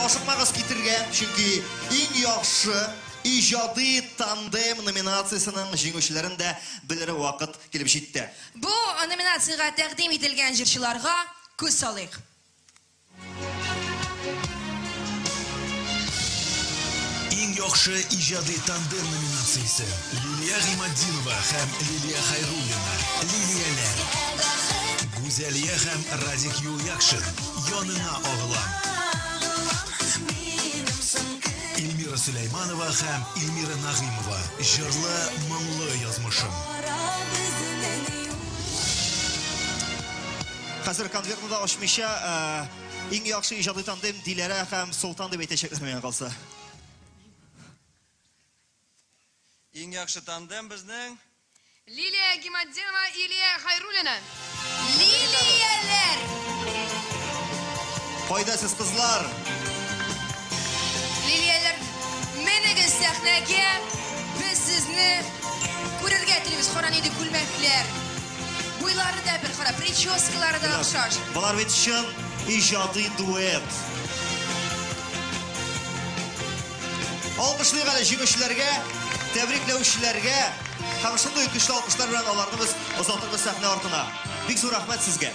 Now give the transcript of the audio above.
ашыкмагыз китергән, чөнки иң яхшы иҗади тандем номинациясының җиңүчеләрен дә белер вакыт килеп җитте. Бу номинациягә тәкъдим ителгән җырчыларга күз салыйк. Иң яхшы иҗади тандем номинациясе Лилия Гыймаддинова һәм Лилия Хайруллина. Лилияләр. Гүзәлия һәм Радик Юлъякшин. Янына агылам. Эльмира Сулейманова һәм Эльмира Нагыймова. Җырлы, моңлы язмышым. Хәзер конвертны да ачмыйча, иң яхшы иҗади тандем Диләрә һәм Солтан дип әйтәчәкләр миңа калса. Иң яхшы тандем безнең Лилия Гыймаддинова, Лилия Хайруллина. Лилияләр. Кайдасыз кызлар? Лилияләр, менегез сәхнәгә. Без сезне күрергә телибез. Каран иде күлмәкләр. Буйлары да бер кара, прическалары да охшаш. Булар бит чын иҗади дуэт. Алкышлыйк әле җиңүчеләргә, тәбрикләүчеләргә һәм шундый көчле алкышлар белән аларны без озатырбыз сәхнә артына. Бик зур рәхмәт сезгә.